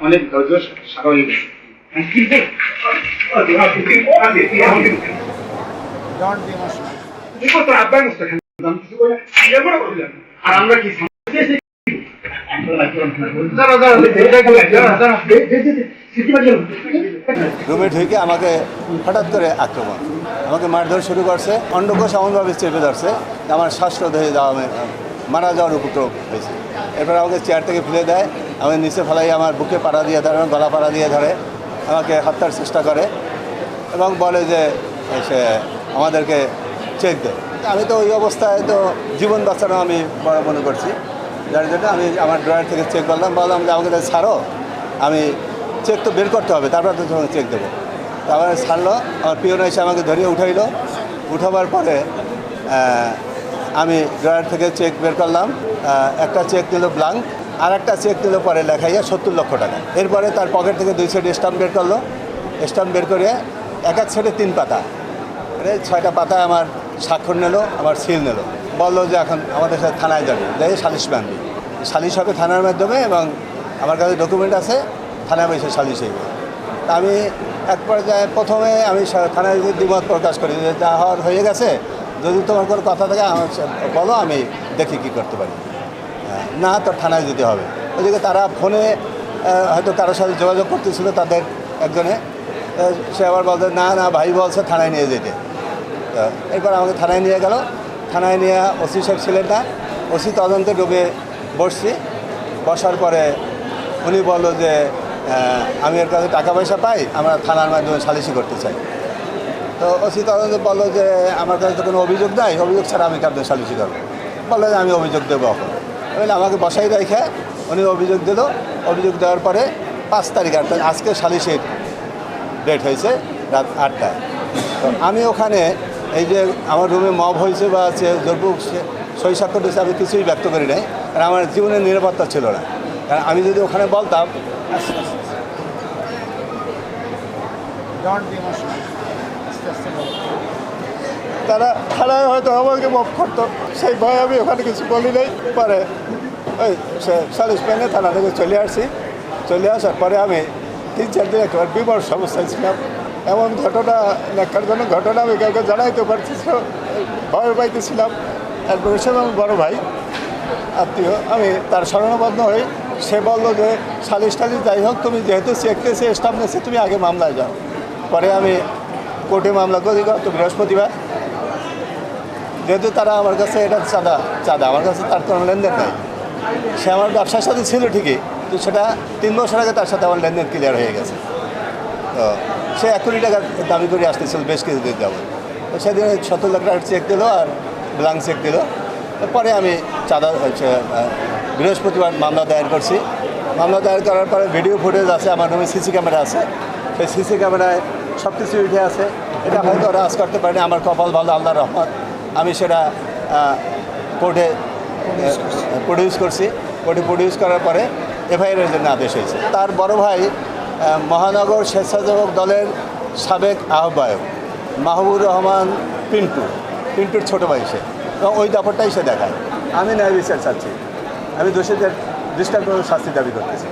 অনেক ধৈর্য স্বাভাবিক আর আমরা কি রুমে ঢুকে আমাকে হঠাৎ করে আক্রমণ, আমাকে মারধর শুরু করছে, অন্ডকোষ এমনভাবে চেপে ধরছে আমার শ্বাসরোধ হয়ে যাওয়া, মারা যাওয়ার উপক্রম হয়েছে। এরপর আমাকে চেয়ার থেকে ফেলে দেয়, আমাকে নিচে ফেলাই আমার বুকে পাড়া দিয়ে ধরে, গলা পাড়া দিয়ে ধরে, আমাকে হত্যার চেষ্টা করে এবং বলে যে সে আমাদেরকে চেক দেয়। আমি তো ওই অবস্থায় তো জীবন বাঁচানো আমি বড় মনে করছি, যার জন্য আমি আমার ড্রয়ার থেকে চেক করলাম, বললাম যে আমাকে ছাড়ো, আমি চেক তো বের করতে হবে, তারপর তো তোমাকে চেক দেবো। তারপরে ছাড়লো, আমার পিওন এসে আমাকে ধরিয়ে উঠাইলো। উঠাবার পরে আমি ড্রয়ার থেকে চেক বের করলাম, একটা চেক দিল ব্লাঙ্ক, আর একটা চেক দিল পরে লেখাইয়া 70 লক্ষ টাকা। এরপরে তার পকেট থেকে 2 সেট স্টাম্প বের করলো, স্টাম্প বের করে এক সেটে 3 পাতা, 6টা পাতায় আমার স্বাক্ষর নিল, আমার সিল নিল, বললো যে এখন আমাদের সাথে থানায় যাবে, যাই সালিশ বান্ধি, সালিশ হবে থানার মাধ্যমে এবং আমার কাছে ডকুমেন্ট আছে, থানায় বসে সালিশ হইবে। তা আমি এক পর্যায়ে প্রথমে আমি থানায় দ্বিমত প্রকাশ করি যে যা হওয়ার হয়ে গেছে, যদি তোমার কোনো কথা থাকে আমার বলো, আমি দেখি কী করতে পারি। না, তোর থানায় যেতে হবে। ওইদিকে তারা ফোনে হয়তো কারোর সাথে যোগাযোগ করতেছিল, তাদের একজনে, সে আবার বলতে না না ভাই বলছে থানায় নিয়ে যেতে। তো এরপর আমাকে থানায় নিয়ে গেল, থানায় নিয়ে ওসি সাহেব ছিলেন না, ওসি তদন্তে ডুবে বসছি। বসার পরে উনি বললো যে আমি এর কাছে টাকা পয়সা পাই, আমরা থানার মাধ্যমে সালিশি করতে চাই। তো ওসি তদন্তে বললো যে আমার কাছে তো কোনো অভিযোগ নাই, অভিযোগ ছাড়া আমি কাউকে সালিশি করবো। বললো যে আমি অভিযোগ দেবো এখন। বলে আমাকে বসাই রেখে উনি অভিযোগ দিল। অভিযোগ দেওয়ার পরে 5 তারিখ, আজকে সালিশির ডেট হয়েছে রাত 8টায়। তো আমি ওখানে এই যে আমার রুমে মব হয়েছে বা জোরপূর্বক সই স্বাক্ষর দিয়েছে, আমি কিছুই ব্যক্ত করি নাই, কারণ আমার জীবনের নিরাপত্তা ছিল না। কারণ আমি যদি ওখানে বলতাম, তারা থানায় হয়তো আমাকে মব করতো, সেই ভয়ে আমি ওখানে কিছু বলি নাই। পরে ওই সালিশ পেনে থানা থেকে চলে আসছি। চলে আসার পরে আমি 3-4 দিন একেবারে বিমর্ষ অবস্থায় ছিলাম। এমন ঘটনা, ন্যাক্কারজনক ঘটনা আমি কাউকে জানাইতে পারতেছিল, ভয় পাইতেছিলাম। এরপর সে আমার বড়ো ভাই আত্মীয়, আমি তার শরণাপন্ন হই। সে বললো যে সালিশ টালিশ যাই হোক, তুমি যেহেতু চেকতেছে স্টাফ নিয়েছে, তুমি আগে মামলায় যাও। পরে আমি কোর্টে মামলা করি গত বৃহস্পতিবার। যেহেতু তারা আমার কাছে এটা চাঁদা আমার কাছে তার কোনো লেনদেন নাই। সে আমার ব্যবসার সাথে ছিল ঠিকই, তো সেটা 3 বছর আগে তার সাথে আমার লেনদেন ক্লিয়ার হয়ে গেছে। তো সে 1 কোটি টাকা দাবি করে আসতেছিল বেশ কিছুদিন যাবো। তো সেদিন 70 লাখ টাকার চেক দিল আর ব্লাঙ্ক চেক দিল। পরে আমি চাঁদা বৃহস্পতিবার মামলা দায়ের করছি। মামলা দায়ের করার পরে ভিডিও ফুটেজ আছে, আমার নামে সিসি ক্যামেরা আছে। সেই সিসি ক্যামেরায় সব কিছু উঠে আছে। এটা হয়তো ওরা আজ করতে পারেনি, আমার কপাল ভালো, আল্লাহর রহমত। আমি সেটা কোর্টে প্রডিউস করছি। কোর্টে প্রডিউস করার পরে এফআইআরের জন্য আদেশ হয়েছে। তার বড় ভাই মহানগর স্বেচ্ছাসেবক দলের সাবেক আহ্বায়ক মাহবুবুর রহমান পিন্টুর ছোটো ভাই সে, এবং ওই দফাটাই সে দেখায়। আমি ন্যায় বিচার চাচ্ছি, আমি দোষীদের দৃষ্টান্তমূলক শাস্তি দাবি করতেছি।